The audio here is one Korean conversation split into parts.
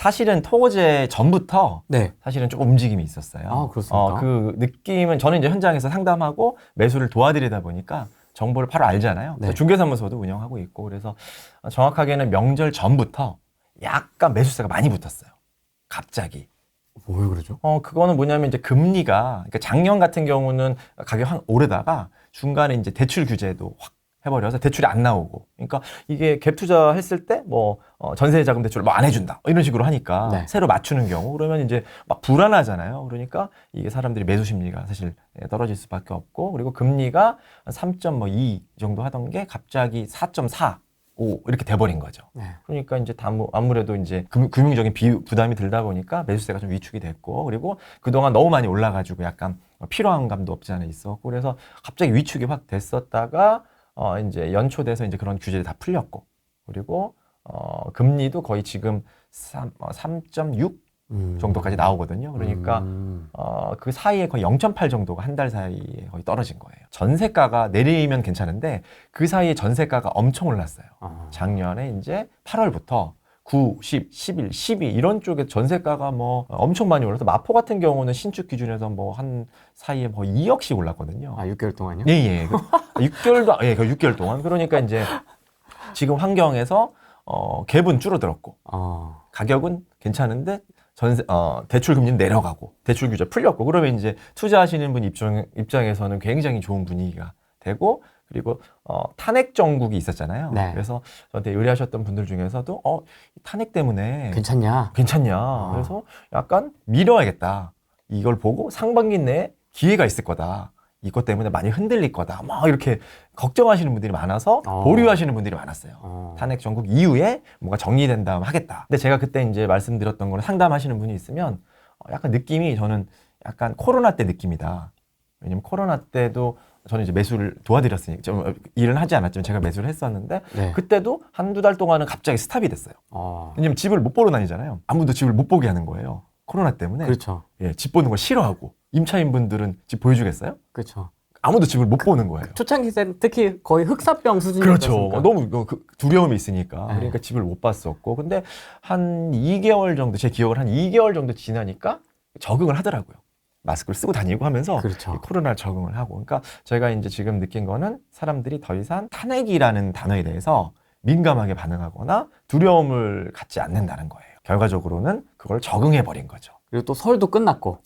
사실은 토거제 전부터 네. 사실은 조금 움직임이 있었어요. 아, 그렇습니까? 그 느낌은 저는 이제 현장에서 상담하고 매수를 도와드리다 보니까 정보를 바로 알잖아요. 네. 중개사무소도 운영하고 있고 그래서 정확하게는 명절 전부터 약간 매수세가 많이 붙었어요. 갑자기. 왜 그러죠? 그거는 뭐냐면 이제 금리가, 그러니까 작년 같은 경우는 가격 확 오르다가 중간에 이제 대출 규제도 확 해버려서 대출이 안 나오고. 그러니까 이게 갭 투자했을 때 뭐 전세 자금 대출을 뭐 안 해준다. 이런 식으로 하니까 네. 새로 맞추는 경우 그러면 이제 막 불안하잖아요. 그러니까 이게 사람들이 매수 심리가 사실 떨어질 수밖에 없고 그리고 금리가 3.2 정도 하던 게 갑자기 4.4 5 이렇게 돼버린 거죠. 네. 그러니까 이제 아무래도 이제 금융적인 부담이 들다 보니까 매수세가 좀 위축이 됐고 그리고 그동안 너무 많이 올라가지고 약간 피로한 감도 없지 않아 있었고 그래서 갑자기 위축이 확 됐었다가 이제 연초돼서 이제 그런 규제들이 다 풀렸고 그리고 금리도 거의 지금 3.6 정도까지 나오거든요. 그러니까 그 사이에 거의 0.8 정도가 한 달 사이에 거의 떨어진 거예요. 전세가가 내리면 괜찮은데 그 사이에 전세가가 엄청 올랐어요. 작년에 이제 8월부터 9, 10, 11, 12 이런 쪽에 전세가가 뭐 엄청 많이 올라서 마포 같은 경우는 신축 기준에서 뭐 한 사이에 뭐 2억씩 올랐거든요. 6개월 동안요? 예, 예. 6개월도, 예, 6개월 동안. 그러니까 이제 지금 환경에서 갭은 줄어들었고 가격은 괜찮은데 대출 금리는 내려가고 대출 규제 풀렸고 그러면 이제 투자하시는 분 입장에서는 굉장히 좋은 분위기가 되고 그리고 탄핵 정국이 있었잖아요. 네. 그래서 저한테 의뢰하셨던 분들 중에서도 탄핵 때문에 괜찮냐? 그래서 약간 미뤄야겠다. 이걸 보고 상반기 내에 기회가 있을 거다. 이것 때문에 많이 흔들릴 거다. 막 이렇게 걱정하시는 분들이 많아서 보류하시는 분들이 많았어요. 탄핵 정국 이후에 뭔가 정리된 다음 하겠다. 근데 제가 그때 이제 말씀드렸던 거는 상담하시는 분이 있으면 약간 느낌이 저는 약간 코로나 때 느낌이다. 왜냐면 코로나 때도 저는 이제 매수를 도와드렸으니까 좀 일은 하지 않았지만 제가 매수를 했었는데 네. 그때도 한두 달 동안은 갑자기 스탑이 됐어요. 왜냐면 집을 못 보러 다니잖아요. 아무도 집을 못 보게 하는 거예요. 코로나 때문에. 그렇죠. 예, 집 보는 걸 싫어하고 임차인분들은 집 보여주겠어요? 그렇죠. 아무도 집을 못 보는 거예요. 초창기 때는 특히 거의 흑사병 그렇죠. 수준이었으니까. 너무 두려움이 있으니까. 네. 그러니까 집을 못 봤었고. 근데 한 2개월 정도, 제 기억을 한 2개월 정도 지나니까 적응을 하더라고요. 마스크를 쓰고 다니고 하면서 그렇죠. 이 코로나 적응을 하고. 그러니까 제가 이제 지금 느낀 거는 사람들이 더 이상 탄핵이라는 단어에 대해서 민감하게 반응하거나 두려움을 갖지 않는다는 거예요. 결과적으로는 그걸 적응해버린 거죠. 그리고 또 설도 끝났고.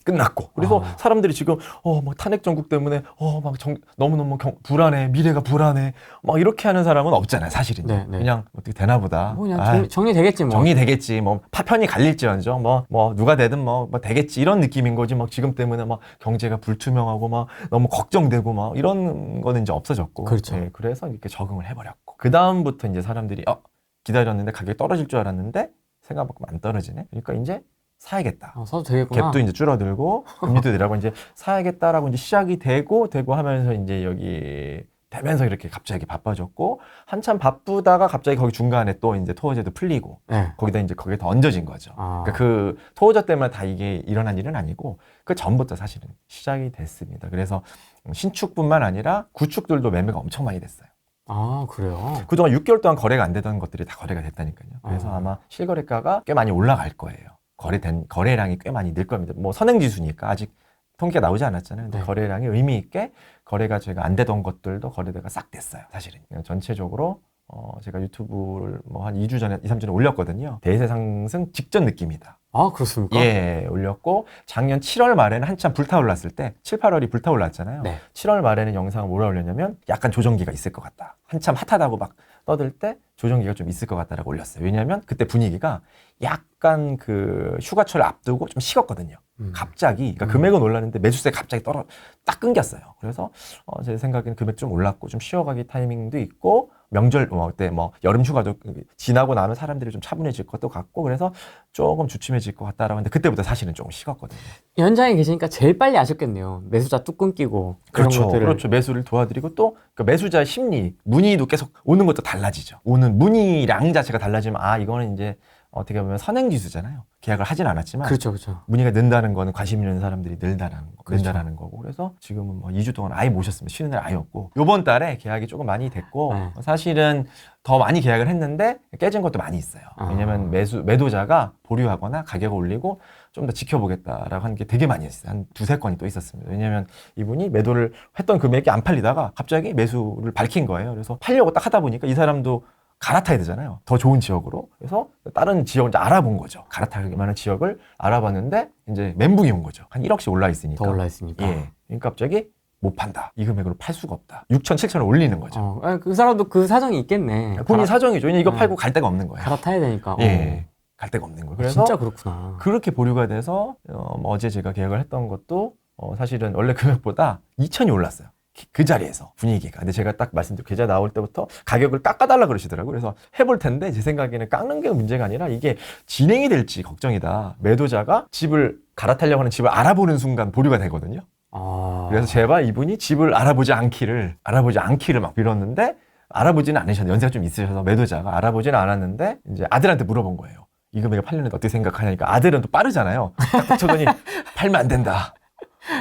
그래서 사람들이 지금 막 탄핵 정국 때문에 막 너무너무 불안해, 미래가 불안해 막 이렇게 하는 사람은 없잖아요, 사실은. 네, 네. 그냥 어떻게 되나 보다. 뭐 그냥 정리되겠지 뭐. 정리되겠지. 뭐 파편이 갈릴지언정 뭐 누가 되든 뭐 되겠지 이런 느낌인 거지. 막 지금 때문에 막 경제가 불투명하고 막 너무 걱정되고 막 이런 거는 이제 없어졌고. 그렇죠. 네, 그래서 이렇게 적응을 해버렸고. 그 다음부터 이제 사람들이 기다렸는데 가격이 떨어질 줄 알았는데 생각만큼 안 떨어지네. 그러니까 이제 사야겠다. 사도 되겠구나. 갭도 이제 줄어들고 금리도 내려가고 이제 사야겠다라고 이제 시작이 되고 하면서 이제 여기 되면서 이렇게 갑자기 바빠졌고 한참 바쁘다가 갑자기 거기 중간에 또 이제 토어제도 풀리고 네. 거기다 이제 거기에 더 얹어진 거죠. 그러니까 그 토어제 때문에 다 이게 일어난 일은 아니고 그 전부터 사실은 시작이 됐습니다. 그래서 신축뿐만 아니라 구축들도 매매가 엄청 많이 됐어요. 그래요? 그동안 6개월 동안 거래가 안 되던 것들이 다 거래가 됐다니까요. 그래서 아마 실거래가가 꽤 많이 올라갈 거예요. 거래량이 꽤 많이 늘 겁니다. 뭐 선행지수니까 아직 통계가 나오지 않았잖아요. 근데 네. 거래량이 의미 있게 거래가 제가 안 되던 것들도 거래대가 싹 됐어요. 사실은. 전체적으로 제가 유튜브를 뭐 한 2주 전에, 2, 3주 전에 올렸거든요. 대세 상승 직전 느낌이다. 그렇습니까? 예, 올렸고 작년 7월 말에는 한참 불타올랐을 때 7, 8월이 불타올랐잖아요. 네. 7월 말에는 영상을 뭐라 올렸냐면 약간 조정기가 있을 것 같다. 한참 핫하다고 막 떠들 때 조정기가 좀 있을 것 같다라고 올렸어요. 왜냐하면 그때 분위기가 약간 그 휴가철을 앞두고 좀 식었거든요. 갑자기 그러니까 금액은 올랐는데 매수세 갑자기 딱 끊겼어요. 그래서 제 생각에는 금액 좀 올랐고 좀 쉬어가기 타이밍도 있고 명절 때 여름 휴가도 지나고 나면 사람들이 좀 차분해질 것도 같고 그래서 조금 주춤해질 것 같다라고 했는데 그때부터 사실은 조금 식었거든요. 현장에 계시니까 제일 빨리 아셨겠네요. 매수자 뚝 끊기고 그런 것들을. 그렇죠. 매수를 도와드리고 또 그 매수자 심리, 문의도 계속 오는 것도 달라지죠. 오는 문의량 자체가 달라지면 이거는 이제 어떻게 보면 선행지수잖아요. 계약을 하진 않았지만 그렇죠, 그렇죠. 문의가 는다는 거는 관심 있는 사람들이 그렇죠. 는다라는 거고 그래서 지금은 뭐 2주 동안 아예 모셨습니다. 쉬는 날 아예 없고 요번 달에 계약이 조금 많이 됐고 네. 사실은 더 많이 계약을 했는데 깨진 것도 많이 있어요. 왜냐면 매도자가 보류하거나 가격을 올리고 좀 더 지켜보겠다라고 하는 게 되게 많이 있어요. 한 두세 건이 또 있었습니다. 왜냐면 이분이 매도를 했던 금액이 안 팔리다가 갑자기 매수를 밝힌 거예요. 그래서 팔려고 딱 하다 보니까 이 사람도 갈아타야 되잖아요. 더 좋은 지역으로. 그래서 다른 지역을 이제 알아본 거죠. 갈아타기 만한 지역을 알아봤는데 이제 멘붕이 온 거죠. 한 1억씩 올라 있으니까. 더 올라 있으니까. 예. 그러니까 갑자기 못 판다. 이 금액으로 팔 수가 없다. 6천, 7천을 올리는 거죠. 그 사람도 그 사정이 있겠네. 본인 사정이죠. 왜냐면 이거 네. 팔고 갈 데가 없는 거예요. 갈아타야 되니까. 예. 갈 데가 없는 거예요. 그래서 진짜 그렇구나. 그렇게 보류가 돼서 어제 제가 계약을 했던 것도 사실은 원래 금액보다 2천이 올랐어요. 그 자리에서 분위기가. 근데 제가 딱 말씀드린 계좌 나올 때부터 가격을 깎아달라 그러시더라고요. 그래서 해볼 텐데 제 생각에는 깎는 게 문제가 아니라 이게 진행이 될지 걱정이다. 매도자가 집을 갈아타려고 하는 집을 알아보는 순간 보류가 되거든요. 그래서 제발 이분이 집을 알아보지 않기를 막 빌었는데 알아보지는 않으셨는데 연세가 좀 있으셔서 매도자가 알아보지는 않았는데 이제 아들한테 물어본 거예요. 이 금액에 팔렸는데 어떻게 생각하냐니까 아들은 또 빠르잖아요. 딱 붙여더니 팔면 안 된다.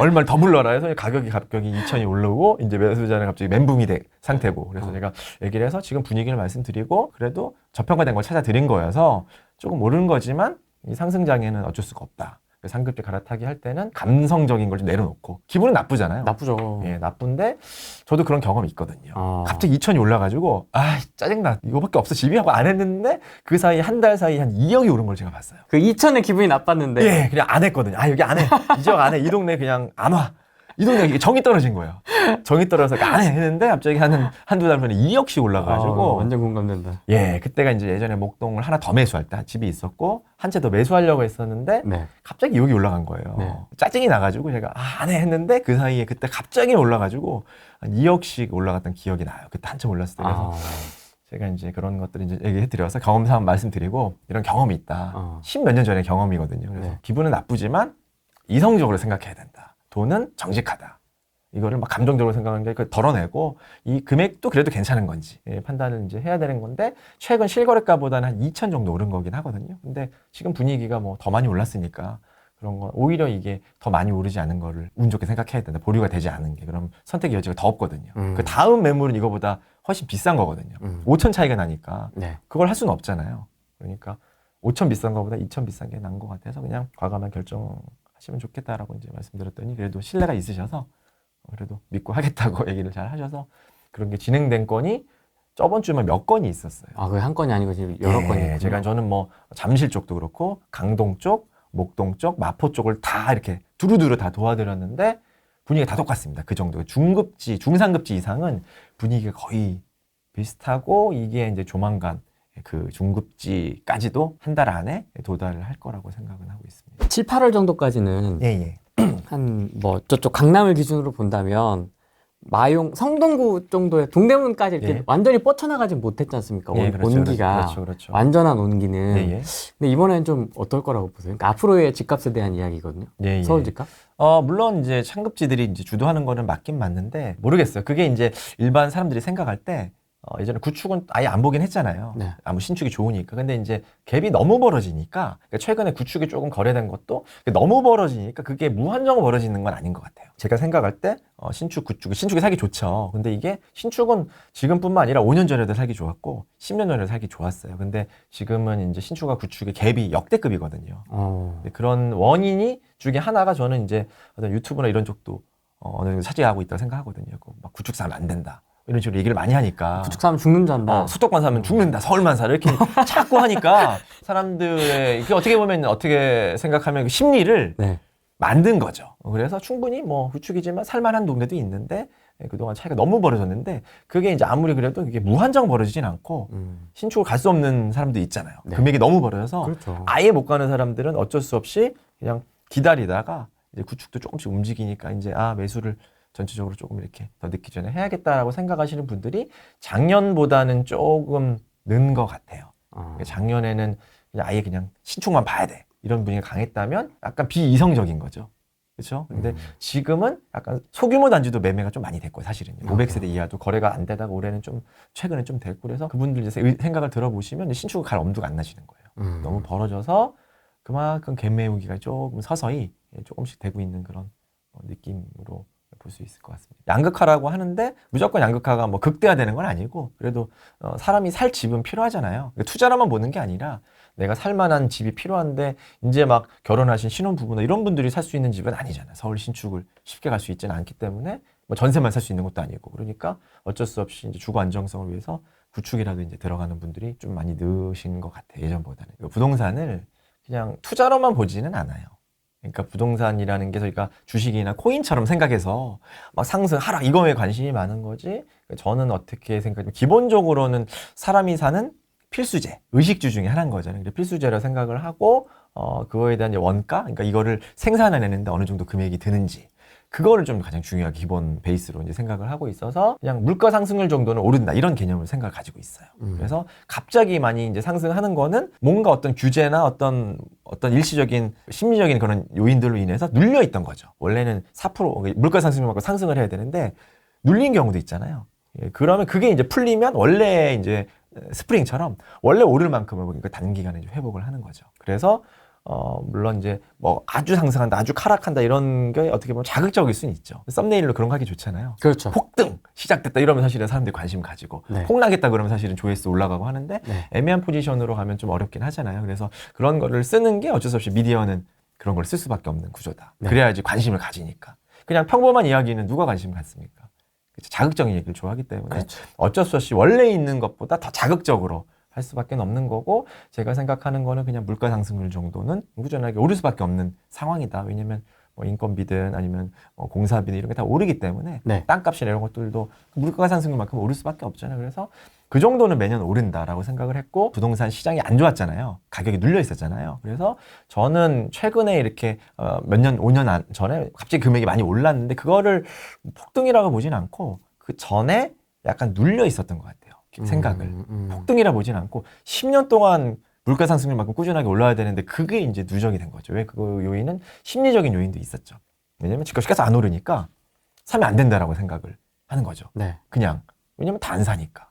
얼마를 더 물러라 해서 가격이 갑자기 2천이 올라오고 이제 매수자는 갑자기 멘붕이 된 상태고 그래서 제가 얘기를 해서 지금 분위기를 말씀드리고 그래도 저평가된 걸 찾아드린 거여서 조금 오른 거지만 이 상승장에는 어쩔 수가 없다. 상급지 갈아타기 할 때는 감성적인 걸 좀 내려놓고 기분은 나쁘잖아요. 나쁘죠. 예, 나쁜데 저도 그런 경험이 있거든요. 갑자기 2천이 올라가지고 짜증나 이거밖에 없어 집이 하고 안 했는데 그 사이 한 달 사이 한 2억이 오른 걸 제가 봤어요. 그 2천에 기분이 나빴는데. 예, 그냥 안 했거든요. 여기 안 해. 이 지역 안 해. 이 동네 그냥 안 와. 이 동네 이게 정이 떨어진 거예요. 정이 떨어져서 안 해 했는데 갑자기 한두 달 만에 2억씩 올라가지고 완전 공감된다. 예, 그때가 이제 예전에 목동을 하나 더 매수할 때 집이 있었고 한 채 더 매수하려고 했었는데 네. 갑자기 여기 올라간 거예요. 네. 짜증이 나가지고 제가 안 해 했는데 그 사이에 그때 갑자기 올라가지고 한 2억씩 올라갔던 기억이 나요. 그때 한참 올랐을 때 그래서 제가 이제 그런 것들을 이제 얘기해드려서 경험상 말씀드리고 이런 경험이 있다. 10몇 년 전의 경험이거든요. 그래서 네. 기분은 나쁘지만 이성적으로 생각해야 된다. 돈은 정직하다. 이거를 막 감정적으로 생각하는 게 덜어내고 이 금액도 그래도 괜찮은 건지 판단을 이제 해야 되는 건데 최근 실거래가보다는 한 2천 정도 오른 거긴 하거든요. 근데 지금 분위기가 뭐 더 많이 올랐으니까 그런 건 오히려 이게 더 많이 오르지 않은 거를 운 좋게 생각해야 된다. 보류가 되지 않은 게 그럼 선택의 여지가 더 없거든요. 그 다음 매물은 이거보다 훨씬 비싼 거거든요. 5천 차이가 나니까 네. 그걸 할 수는 없잖아요. 그러니까 5천 비싼 거보다 2천 비싼 게 나은 것 같아서 그냥 과감한 결정하시면 좋겠다라고 이제 말씀드렸더니 그래도 신뢰가 있으셔서 그래도 믿고 하겠다고 얘기를 잘 하셔서 그런 게 진행된 건이 저번 주만 몇 건이 있었어요. 그게 한 건이 아니고 지금 여러 건이. 저는 뭐 잠실 쪽도 그렇고 강동 쪽, 목동 쪽, 마포 쪽을 다 이렇게 두루두루 다 도와드렸는데 분위기가 다 똑같습니다. 그 정도. 중급지, 중상급지 이상은 분위기가 거의 비슷하고 이게 이제 조만간 그 중급지까지도 한 달 안에 도달을 할 거라고 생각은 하고 있습니다. 7, 8월 정도까지는 예. 한 뭐 저쪽 강남을 기준으로 본다면 마용, 성동구 정도의 동대문까지 이렇게 예. 완전히 뻗쳐나가지 못했지 않습니까? 온기가 그렇죠. 완전한 온기는. 예. 근데 이번에는 좀 어떨 거라고 보세요? 그러니까 앞으로의 집값에 대한 이야기거든요. 예. 서울 집값? 물론 이제 상급지들이 이제 주도하는 거는 맞긴 맞는데 모르겠어요. 그게 이제 일반 사람들이 생각할 때 예전에 구축은 아예 안 보긴 했잖아요. 네. 아무 신축이 좋으니까. 근데 이제 갭이 너무 벌어지니까 그러니까 최근에 구축이 조금 거래된 것도 너무 벌어지니까 그게 무한정으로 벌어지는 건 아닌 것 같아요. 제가 생각할 때 신축, 신축이 사기 좋죠. 근데 이게 신축은 지금뿐만 아니라 5년 전에도 살기 좋았고 10년 전에도 살기 좋았어요. 근데 지금은 이제 신축과 구축의 갭이 역대급이거든요. 그런 원인이 중에 하나가 저는 이제 어떤 유튜브나 이런 쪽도 어느 정도 차지하고 있다고 생각하거든요. 막 구축 사면 안 된다. 이런 식으로 얘기를 많이 하니까. 구축 사면 죽는 줄 안다. 수도권 사면 죽는다. 서울만 살아. 이렇게 자꾸 하니까 사람들의, 이게 어떻게 보면 어떻게 생각하면 그 심리를 네. 만든 거죠. 그래서 충분히 뭐 구축이지만 살만한 동네도 있는데 그동안 차이가 너무 벌어졌는데 그게 이제 아무리 그래도 이게 무한정 벌어지진 않고 신축을 갈 수 없는 사람도 있잖아요. 네. 금액이 너무 벌어져서 그렇죠. 아예 못 가는 사람들은 어쩔 수 없이 그냥 기다리다가 이제 구축도 조금씩 움직이니까 이제 매수를 전체적으로 조금 이렇게 더 늦기 전에 해야겠다라고 생각하시는 분들이 작년보다는 조금 는 것 같아요. 작년에는 그냥 아예 그냥 신축만 봐야 돼. 이런 분위기가 강했다면 약간 비이성적인 거죠. 그렇죠? 근데 지금은 약간 소규모 단지도 매매가 좀 많이 됐고 사실은요. 500세대 이하도 거래가 안 되다가 올해는 좀 최근에 좀 됐고 그래서 그분들 이제 생각을 들어보시면 신축을 갈 엄두가 안 나시는 거예요. 너무 벌어져서 그만큼 갭매우기가 조금 서서히 조금씩 되고 있는 그런 느낌으로 볼 수 있을 것 같습니다. 양극화라고 하는데 무조건 양극화가 뭐 극대화되는 건 아니고 그래도 사람이 살 집은 필요하잖아요. 투자로만 보는 게 아니라 내가 살만한 집이 필요한데 이제 막 결혼하신 신혼부부나 이런 분들이 살 수 있는 집은 아니잖아요. 서울 신축을 쉽게 갈 수 있지는 않기 때문에 뭐 전세만 살 수 있는 것도 아니고 그러니까 어쩔 수 없이 이제 주거 안정성을 위해서 구축이라도 이제 들어가는 분들이 좀 많이 느신 것 같아요. 예전보다는. 부동산을 그냥 투자로만 보지는 않아요. 그러니까 부동산이라는 게 저희가 주식이나 코인처럼 생각해서 막 상승, 하락 이거에 관심이 많은 거지. 저는 어떻게 생각하면 기본적으로는 사람이 사는 필수재, 의식주 중에 하나인 거잖아요. 필수재라 생각을 하고 그거에 대한 이제 원가, 그러니까 이거를 생산해내는데 어느 정도 금액이 드는지 그거를 좀 가장 중요하게 기본 베이스로 이제 생각을 하고 있어서 그냥 물가 상승률 정도는 오른다 이런 개념을 생각을 가지고 있어요. 그래서 갑자기 많이 이제 상승하는 거는 뭔가 어떤 규제나 어떤 일시적인 심리적인 그런 요인들로 인해서 눌려 있던 거죠. 원래는 4% 물가 상승률만큼 상승을 해야 되는데 눌린 경우도 있잖아요. 예, 그러면 그게 이제 풀리면 원래 이제 스프링처럼 원래 오를 만큼은 그러니까 단기간에 이제 회복을 하는 거죠. 그래서 물론 이제 뭐 아주 상승한다, 아주 하락한다 이런 게 어떻게 보면 자극적일 수는 있죠. 썸네일로 그런 거 하기 좋잖아요. 그렇죠. 폭등 시작됐다 이러면 사실은 사람들이 관심 가지고 네. 폭락했다 그러면 사실은 조회수 올라가고 하는데 네. 애매한 포지션으로 가면 좀 어렵긴 하잖아요. 그래서 그런 거를 쓰는 게 어쩔 수 없이 미디어는 그런 걸 쓸 수밖에 없는 구조다. 네. 그래야지 관심을 가지니까. 그냥 평범한 이야기는 누가 관심 갖습니까? 그렇죠? 자극적인 얘기를 좋아하기 때문에 그렇죠. 어쩔 수 없이 원래 있는 것보다 더 자극적으로 할 수밖에 없는 거고 제가 생각하는 거는 그냥 물가 상승률 정도는 꾸준하게 오를 수밖에 없는 상황이다. 왜냐면 뭐 인건비든 아니면 공사비든 이런 게 다 오르기 때문에 네. 땅값이나 이런 것들도 물가 상승률만큼 오를 수밖에 없잖아요. 그래서 그 정도는 매년 오른다라고 생각을 했고 부동산 시장이 안 좋았잖아요. 가격이 눌려 있었잖아요. 그래서 저는 최근에 이렇게 몇 년, 5년 전에 갑자기 금액이 많이 올랐는데 그거를 폭등이라고 보진 않고 그 전에 약간 눌려 있었던 것 같아요. 생각을. 폭등이라 보진 않고 10년 동안 물가 상승률만큼 꾸준하게 올라야 되는데 그게 이제 누적이 된 거죠. 왜 그 요인은 심리적인 요인도 있었죠. 왜냐면 집값이 계속 안 오르니까 사면 안 된다라고 생각을 하는 거죠. 네. 그냥. 왜냐면 다 안 사니까.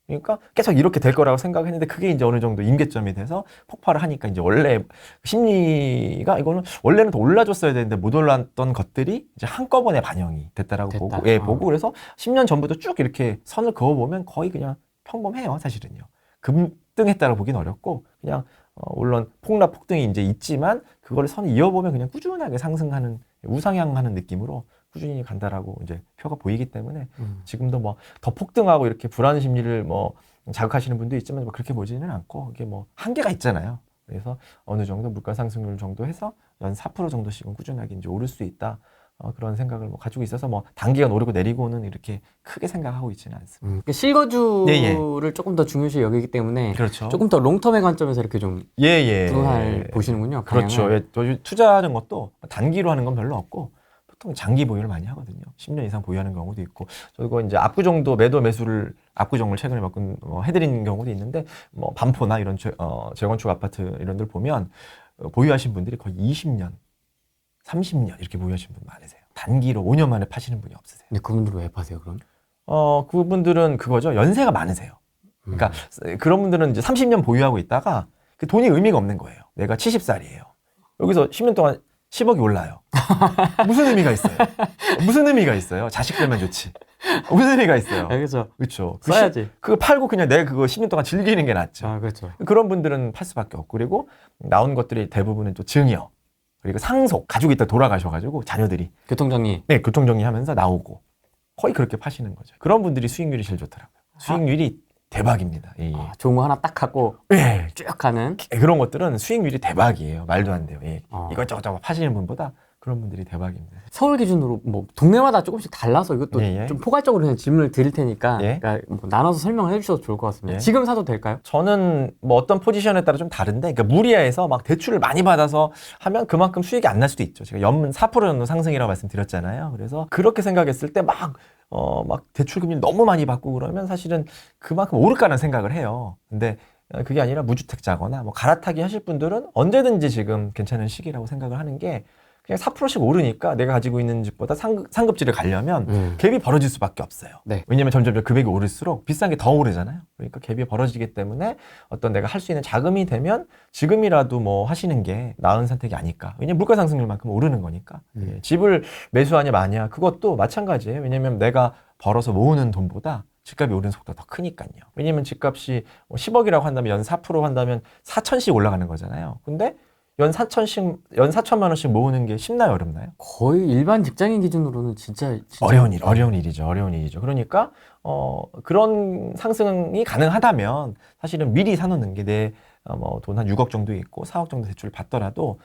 그러니까 계속 이렇게 될 거라고 생각했는데 그게 이제 어느 정도 임계점이 돼서 폭발을 하니까 이제 원래 심리가 이거는 원래는 더 올라줬어야 되는데 못 올랐던 것들이 이제 한꺼번에 반영이 됐다라고 됐다. 보고, 예, 보고 그래서 10년 전부터 쭉 이렇게 선을 그어보면 거의 그냥 평범해요, 사실은요. 급등했다고 보긴 어렵고 그냥 물론 폭락 폭등이 이제 있지만 그거를 선 이어보면 그냥 꾸준하게 상승하는 우상향하는 느낌으로 꾸준히 간다라고 이제 표가 보이기 때문에 지금도 뭐 더 폭등하고 이렇게 불안 심리를 뭐 자극하시는 분도 있지만 뭐 그렇게 보지는 않고 이게 뭐 한계가 있잖아요. 그래서 어느 정도 물가 상승률 정도 해서 연 4% 정도씩은 꾸준하게 이제 오를 수 있다. 그런 생각을 뭐 가지고 있어서 뭐 단기간 오르고 내리고는 이렇게 크게 생각하고 있지는 않습니다. 그러니까 실거주를 예, 조금 더 중요시 여기기 때문에 그렇죠. 조금 더 롱텀의 관점에서 이렇게 좀 예. 부동산을 보시는군요. 그렇죠. 방향을. 예, 또 투자하는 것도 단기로 하는 건 별로 없고 보통 장기 보유를 많이 하거든요. 10년 이상 보유하는 경우도 있고 저거 이제 압구정도 매수를 압구정을 최근에 몇 건 해드린 경우도 있는데 뭐 반포나 이런 재건축 아파트 이런 들 보면 보유하신 분들이 거의 20년, 30년 이렇게 보유하신 분 많으세요. 단기로 5년 만에 파시는 분이 없으세요. 근데 그분들은 왜 파세요, 그럼? 그분들은 그거죠. 연세가 많으세요. 그러니까 그런 분들은 이제 30년 보유하고 있다가 그 돈이 의미가 없는 거예요. 내가 70살이에요. 여기서 10년 동안 10억이 올라요. 무슨 의미가 있어요? 무슨 의미가 있어요? 자식들만 좋지. 무슨 의미가 있어요? 그렇죠. 그렇죠. 써야지. 그거 팔고 그냥 내가 그거 10년 동안 즐기는 게 낫죠. 아, 그렇죠. 그런 분들은 팔 수밖에 없고 그리고 나온 것들이 대부분은 또 증여 그리고 상속 가지고 있다 돌아가셔가지고 자녀들이 교통정리. 네 교통정리하면서 나오고 거의 그렇게 파시는 거죠. 그런 분들이 수익률이 제일 좋더라고요. 수익률이 대박입니다. 예. 좋은 거 하나 딱 하고 예. 쭉 하는. 그런 것들은 수익률이 대박이에요. 말도 안 돼요. 예. 어. 이것저것 파시는 분보다 그런 분들이 대박입니다. 서울 기준으로 뭐 동네마다 조금씩 달라서 이것도 예. 좀 포괄적으로 그냥 질문을 드릴 테니까 예. 그러니까 뭐 나눠서 설명을 해주셔도 좋을 것 같습니다. 예. 지금 사도 될까요? 저는 뭐 어떤 포지션에 따라 좀 다른데, 그러니까 무리해서 막 대출을 많이 받아서 하면 그만큼 수익이 안 날 수도 있죠. 제가 연문 4% 정도 상승이라고 말씀드렸잖아요. 그래서 그렇게 생각했을 때 막 대출 금리를 너무 많이 받고 그러면 사실은 그만큼 오를까라는 생각을 해요. 근데 그게 아니라 무주택자거나 뭐 갈아타기 하실 분들은 언제든지 지금 괜찮은 시기라고 생각을 하는 게 그냥 4%씩 오르니까 내가 가지고 있는 집보다 상급지를 가려면 갭이 벌어질 수밖에 없어요. 네. 왜냐하면 점점 금액이 오를수록 비싼 게 더 오르잖아요. 그러니까 갭이 벌어지기 때문에 어떤 내가 할 수 있는 자금이 되면 지금이라도 뭐 하시는 게 나은 선택이 아닐까. 왜냐면 물가 상승률만큼 오르는 거니까. 예, 집을 매수하냐 마냐 그것도 마찬가지예요. 왜냐면 내가 벌어서 모으는 돈보다 집값이 오르는 속도가 더 크니까요. 왜냐면 집값이 10억이라고 한다면 연 4% 한다면 4천씩 올라가는 거잖아요. 근데 연 4천만 원씩 모으는 게 쉽나요, 어렵나요? 거의 일반 직장인 기준으로는 진짜 어려운 일이죠. 그러니까 그런 상승이 가능하다면 사실은 미리 사놓는 게 내 뭐 돈 한 6억 정도 있고 4억 정도 대출을 받더라도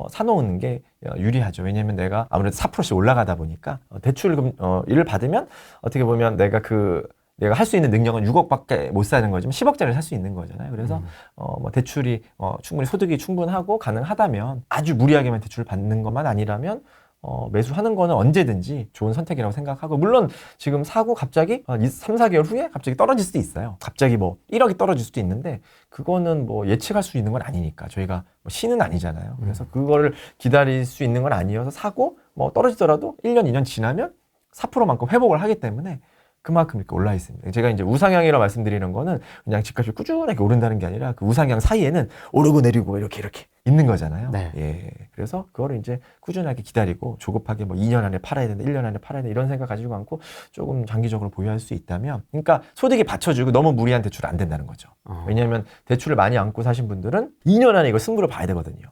사놓는 게 유리하죠. 왜냐하면 내가 아무래도 4%씩 올라가다 보니까 대출을 받으면 어떻게 보면 내가 할 수 있는 능력은 6억밖에 못 사는 거지만 10억짜리를 살 수 있는 거잖아요. 그래서 뭐 대출이 충분히 소득이 충분하고 가능하다면 아주 무리하게만 대출을 받는 것만 아니라면 매수하는 거는 언제든지 좋은 선택이라고 생각하고, 물론 지금 사고 갑자기 3, 4개월 후에 갑자기 떨어질 수도 있어요. 갑자기 뭐 1억이 떨어질 수도 있는데 그거는 뭐 예측할 수 있는 건 아니니까 저희가 뭐 신은 아니잖아요. 그래서 그거를 기다릴 수 있는 건 아니어서 사고 뭐 떨어지더라도 1년, 2년 지나면 4%만큼 회복을 하기 때문에 그만큼 이렇게 올라 있습니다. 제가 이제 우상향이라고 말씀드리는 거는 그냥 집값이 꾸준하게 오른다는 게 아니라 그 우상향 사이에는 오르고 내리고 이렇게 있는 거잖아요. 네. 예. 그래서 그거를 이제 꾸준하게 기다리고 조급하게 뭐 2년 안에 팔아야 된다, 1년 안에 팔아야 된다 이런 생각 가지고 않고 조금 장기적으로 보유할 수 있다면, 그러니까 소득이 받쳐주고 너무 무리한 대출은 안 된다는 거죠. 왜냐하면 대출을 많이 안고 사신 분들은 2년 안에 이걸 승부를 봐야 되거든요.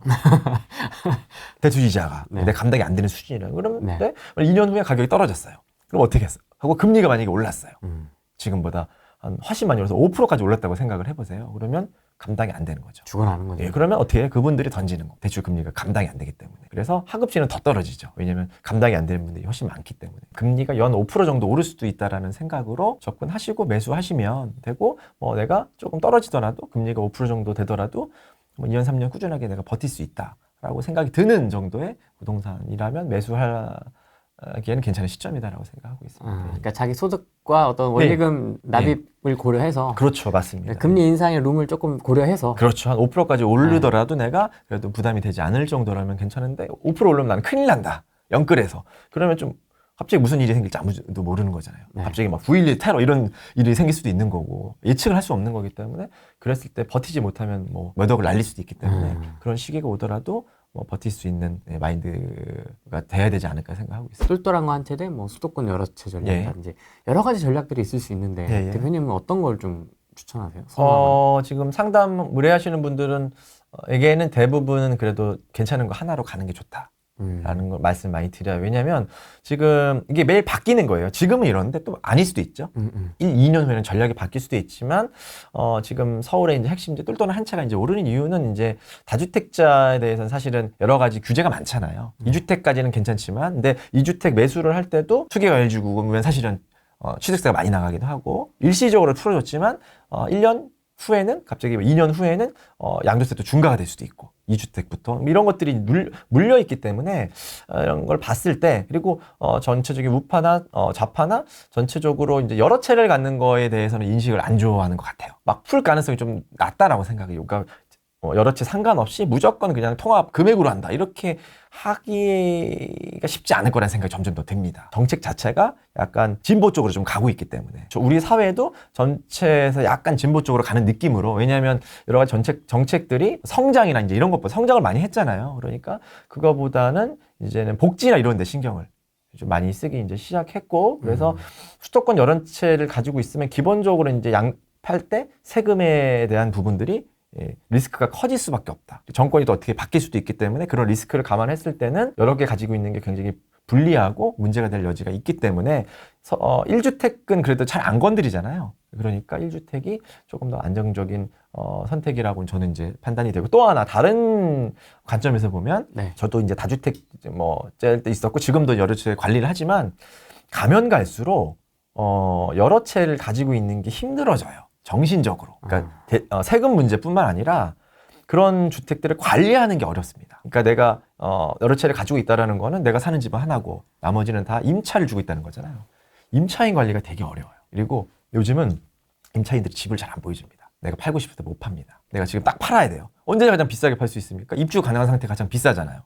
대출 이자가 네. 내 감당이 안 되는 수준이라는. 그런데 네. 2년 후에 가격이 떨어졌어요. 그럼 어떻게 했어요? 하고 금리가 만약에 올랐어요. 지금보다 한 훨씬 많이 올라서 5%까지 올랐다고 생각을 해보세요. 그러면 감당이 안 되는 거죠. 죽어나는 거죠. 예, 그러면 어떻게 해? 그분들이 던지는 거. 대출 금리가 감당이 안 되기 때문에. 그래서 하급지는 더 떨어지죠. 왜냐하면 감당이 안 되는 분들이 훨씬 많기 때문에. 금리가 연 5% 정도 오를 수도 있다라는 생각으로 접근하시고 매수하시면 되고, 뭐 내가 조금 떨어지더라도 금리가 5% 정도 되더라도 뭐 2년, 3년 꾸준하게 내가 버틸 수 있다라고 생각이 드는 정도의 부동산이라면 매수하기에는 괜찮은 시점이다라고 생각하고 있습니다. 그러니까 자기 소득과 어떤 원리금 납입을 고려해서, 그렇죠. 맞습니다. 금리 인상의 룸을 조금 고려해서, 그렇죠. 한 5%까지 오르더라도 내가 그래도 부담이 되지 않을 정도라면 괜찮은데 5% 오르면 나는 큰일 난다. 영끌해서. 그러면 좀 갑자기 무슨 일이 생길지 아무도 모르는 거잖아요. 네. 갑자기 막 9.11 테러 이런 일이 생길 수도 있는 거고 예측을 할 수 없는 거기 때문에, 그랬을 때 버티지 못하면 뭐 몇 억을 날릴 수도 있기 때문에 그런 시기가 오더라도 뭐 버틸 수 있는 마인드가 돼야 되지 않을까 생각하고 있습니다. 똘똘한 거 한 채대, 뭐 수도권 여러 채 전략이라든지 여러 가지 전략들이 있을 수 있는데 예, 예. 대표님은 어떤 걸 좀 추천하세요? 지금 상담 의뢰하시는 분들은 에게는 대부분은 그래도 괜찮은 거 하나로 가는 게 좋다. 라는 걸 말씀 많이 드려요. 왜냐면 지금 이게 매일 바뀌는 거예요. 지금은 이런데 또 아닐 수도 있죠. 1, 2년 후에는 전략이 바뀔 수도 있지만, 지금 서울의 이제 핵심지 똘똘한 한 채가 이제 오르는 이유는 이제 다주택자에 대해서는 사실은 여러 가지 규제가 많잖아요. 2주택까지는 괜찮지만, 근데 2주택 매수를 할 때도 투기가 열주고 사실은 취득세가 많이 나가기도 하고, 일시적으로 풀어줬지만 1년 후에는 갑자기 2년 후에는 양도세도 중과가 될 수도 있고, 2주택부터 이런 것들이 물려 있기 때문에 이런 걸 봤을 때, 그리고 전체적인 우파나 좌파나 전체적으로 이제 여러 채를 갖는 거에 대해서는 인식을 안 좋아하는 것 같아요. 막 풀 가능성이 좀 낮다라고 생각해요. 그러니까 여러 채 상관없이 무조건 그냥 통합 금액으로 한다, 이렇게 하기가 쉽지 않을 거라는 생각이 점점 더 듭니다. 정책 자체가 약간 진보 쪽으로 좀 가고 있기 때문에 우리 사회도 전체에서 약간 진보 쪽으로 가는 느낌으로, 왜냐하면 여러 가지 정책들이 성장이나 이제 이런 것보다 성장을 많이 했잖아요. 그러니까 그거보다는 이제는 복지나 이런 데 신경을 좀 많이 쓰기 이제 시작했고, 그래서 수도권 여러 채를 가지고 있으면 기본적으로 이제 팔 때 세금에 대한 부분들이 리스크가 커질 수밖에 없다. 정권이 또 어떻게 바뀔 수도 있기 때문에 그런 리스크를 감안했을 때는 여러 개 가지고 있는 게 굉장히 불리하고 문제가 될 여지가 있기 때문에 1주택은 그래도 잘 안 건드리잖아요. 그러니까 1주택이 조금 더 안정적인 선택이라고 저는 이제 판단이 되고, 또 하나 다른 관점에서 보면, 저도 이제 다주택 짤 때 있었고 지금도 여러 채 관리를 하지만 가면 갈수록 여러 채를 가지고 있는 게 힘들어져요. 정신적으로. 그러니까 세금 문제뿐만 아니라 그런 주택들을 관리하는 게 어렵습니다. 그러니까 내가 여러 채를 가지고 있다라는 거는 내가 사는 집은 하나고 나머지는 다 임차를 주고 있다는 거잖아요. 임차인 관리가 되게 어려워요. 그리고 요즘은 임차인들이 집을 잘 안 보여줍니다. 내가 팔고 싶을 때 못 팝니다. 내가 지금 딱 팔아야 돼요. 언제 가장 비싸게 팔 수 있습니까? 입주 가능한 상태가 가장 비싸잖아요.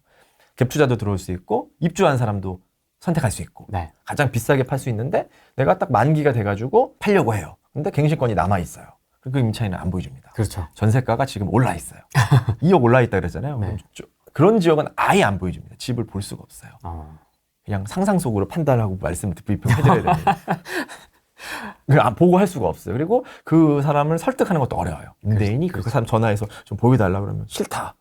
갭 투자도 들어올 수 있고 입주한 사람도 선택할 수 있고 네. 가장 비싸게 팔 수 있는데 내가 딱 만기가 돼가지고 팔려고 해요. 근데 갱신권이 남아 있어요. 그 임차인은 안 보여줍니다. 그렇죠. 전세가가 지금 올라 있어요. 2억 올라 있다 그랬잖아요. 네. 그런 지역은 아예 안 보여줍니다. 집을 볼 수가 없어요. 그냥 상상 속으로 판단하고 말씀을 비평해드려야 됩니다. 보고 할 수가 없어요. 그리고 그 사람을 설득하는 것도 어려워요. 임대인이 그 사람 전화해서 좀 보여달라 그러면 싫다.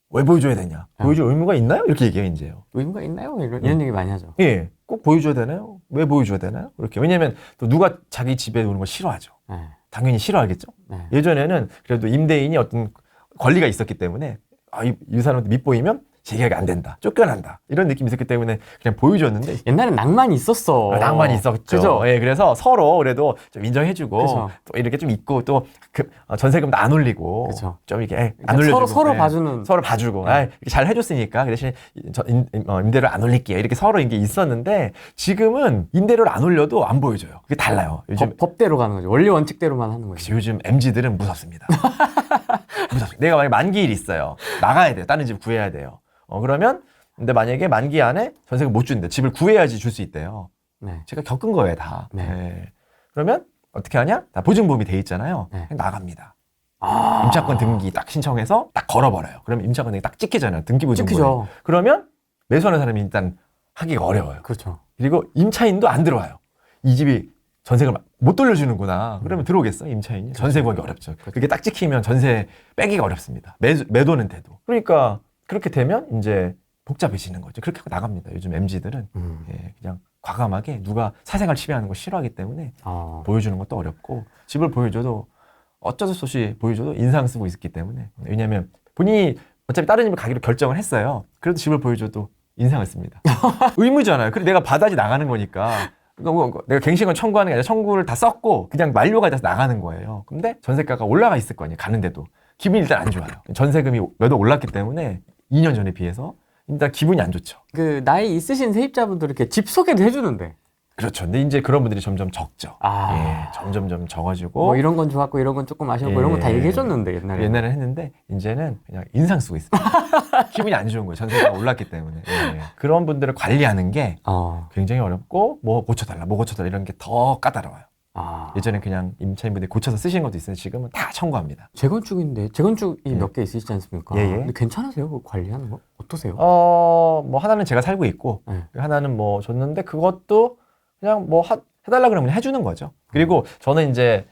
왜 보여줘야 되냐? 보여줄 의무가 있나요? 이렇게 얘기해요, 이제요. 의무가 있나요? 이런 얘기 많이 하죠. 예, 꼭 보여줘야 되나요? 왜 보여줘야 되나요? 이렇게. 왜냐면 또 누가 자기 집에 오는 걸 싫어하죠. 네. 당연히 싫어하겠죠. 네. 예전에는 그래도 임대인이 어떤 권리가 있었기 때문에 이 사람한테 밑보이면 재계약이 안 된다, 쫓겨난다 이런 느낌이 있었기 때문에 그냥 보여줬는데 옛날엔 낭만이 있었어. 낭만이 있었죠. 그죠? 예, 그래서 서로 그래도 좀 인정해주고 그죠. 또 이렇게 좀 있고 또 전세금도 안 올리고 그죠. 좀 이렇게 안 올려주고 서로 예, 봐주는. 서로 봐주고 이렇게 잘 해줬으니까 그 대신 임대료를 안 올릴게요. 이렇게 서로 이게 있었는데 지금은 임대료를 안 올려도 안 보여줘요. 그게 달라요. 요즘 법대로 가는 거죠. 원리 원칙대로만 하는 거죠. 요즘 MZ들은 무섭습니다. 무섭습니다. 내가 만약에 만기일 있어요. 나가야 돼요. 다른 집 구해야 돼요. 그러면 근데 만약에 만기 안에 전세금 못 준대. 집을 구해야지 줄 수 있대요. 네. 제가 겪은 거예요, 다. 네. 네. 그러면 어떻게 하냐? 다 보증보험이 돼 있잖아요. 네. 그냥 나갑니다. 임차권 등기 딱 신청해서 딱 걸어버려요. 그러면 임차권 등기 딱 찍히잖아요. 등기 보증보험. 찍히죠. 그러면 매수하는 사람이 일단 하기가 어려워요. 그렇죠. 그리고 임차인도 안 들어와요. 이 집이 전세금을 못 돌려주는구나. 그러면 들어오겠어요, 임차인이? 전세 구하기 어렵죠. 그게 딱 찍히면 전세 빼기가 어렵습니다. 매도는 돼도. 그러니까 그렇게 되면 이제 복잡해지는 거죠. 그렇게 하고 나갑니다. 요즘 MZ들은 예, 그냥 과감하게 누가 사생활 침해하는 거 싫어하기 때문에 보여주는 것도 어렵고 집을 보여줘도 어쩔 수 없이 보여줘도 인상 쓰고 있기 때문에 왜냐하면 본인이 어차피 다른 집을 가기로 결정을 했어요. 그래도 집을 보여줘도 인상을 씁니다. 의무잖아요. 그래 내가 받아지 나가는 거니까. 그러니까 내가 갱신권 청구하는 게 아니라 청구를 다 썼고 그냥 만료가 돼서 나가는 거예요. 근데 전세가가 올라가 있을 거 아니에요. 가는데도 기분이 일단 안 좋아요. 전세금이 몇 억 올랐기 때문에 2년 전에 비해서 일단 기분이 안 좋죠. 그 나이 있으신 세입자분들 이렇게 집 소개도 해주는데. 그렇죠. 근데 이제 그런 분들이 점점 적죠. 예, 점점 적어지고. 뭐 이런 건 좋았고 이런 건 조금 아쉬웠고 이런 건 다 얘기해줬는데 옛날에. 옛날에 했는데 이제는 그냥 인상 쓰고 있어요. 기분이 안 좋은 거예요. 전세가 올랐기 때문에. 예. 그런 분들을 관리하는 게 굉장히 어렵고 뭐 고쳐달라 이런 게 더 까다로워요. 예전에 그냥 임차인분들이 고쳐서 쓰시는 것도 있어요. 지금은 다 청구합니다. 재건축인데 재건축이 몇 개 있으시지 않습니까? 예. 근데 괜찮으세요? 그거 관리하는 거? 어떠세요? 뭐 하나는 제가 살고 있고 네. 하나는 뭐 줬는데 그것도 그냥 뭐 해달라 그러면 해주는 거죠. 그리고 저는 이제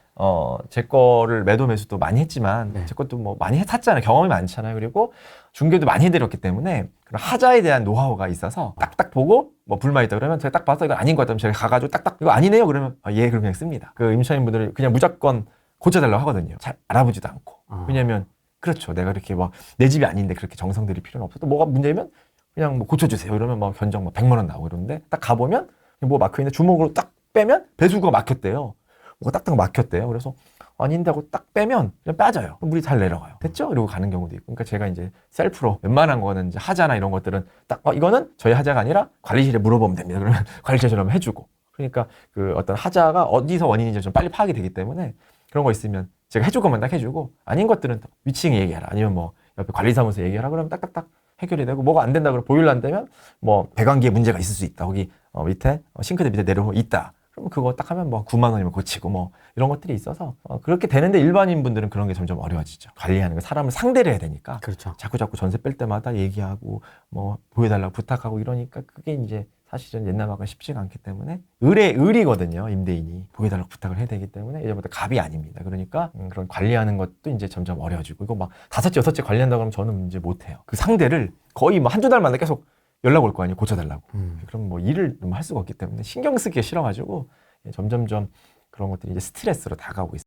제 거를 매도 매수도 많이 했지만 제 것도 뭐 많이 샀잖아요. 경험이 많잖아요. 그리고 중개도 많이 해드렸기 때문에 그런 하자에 대한 노하우가 있어서 딱딱 보고 뭐 불만 있다 그러면 제가 딱 봐서 이거 아닌 것 같다면 제가 가가지고 딱딱 이거 아니네요 그러면 예 그럼 그냥 씁니다. 그 임차인분들이 그냥 무조건 고쳐달라고 하거든요. 잘 알아보지도 않고. 왜냐면 그렇죠. 내가 이렇게 막 내 집이 아닌데 그렇게 정성 들일 필요는 없어도 뭐가 문제면 그냥 뭐 고쳐주세요. 이러면 뭐 견적 뭐 100만 원 나오고 이러는데 딱 가보면 뭐 막혀있는데 주먹으로 딱 빼면 배수구가 막혔대요. 뭐가 딱딱 막혔대요. 그래서 아닌데 하고 딱 빼면 그냥 빠져요. 물이 잘 내려가요. 됐죠? 이러고 가는 경우도 있고. 그러니까 제가 이제 셀프로 웬만한 거는 이제 하자나 이런 것들은 딱 이거는 저희 하자가 아니라 관리실에 물어보면 됩니다. 그러면 관리실처럼 해주고. 그러니까 그 어떤 하자가 어디서 원인인지 좀 빨리 파악이 되기 때문에 그런 거 있으면 제가 해줄 것만 딱 해주고 아닌 것들은 위층에 얘기하라. 아니면 뭐 옆에 관리사무소에 얘기하라. 그러면 딱딱딱 해결이 되고 뭐가 안 된다 그러면 보일러 안 되면 뭐 배관기에 문제가 있을 수 있다. 거기 밑에 싱크대 밑에 내려오면 있다. 그럼 그거 딱 하면 뭐 9만 원이면 고치고 뭐 이런 것들이 있어서 그렇게 되는데 일반인 분들은 그런 게 점점 어려워지죠. 관리하는 거 사람을 상대를 해야 되니까 그렇죠. 자꾸 전세 뺄 때마다 얘기하고 뭐 보여달라고 부탁하고 이러니까 그게 이제 사실은 옛날만큼 쉽지가 않기 때문에 의리거든요. 임대인이 보여달라고 부탁을 해야 되기 때문에 예전부터 갑이 아닙니다. 그러니까 그런 관리하는 것도 이제 점점 어려워지고 이거 막 5째 6째 관리한다고 하면 저는 이제 못해요. 그 상대를 거의 뭐 한두 달마다 계속 연락 올 거 아니에요. 고쳐달라고. 그럼 뭐 일을 할 수가 없기 때문에 신경 쓰기가 싫어가지고 점점점 그런 것들이 이제 스트레스로 다가오고 있어요.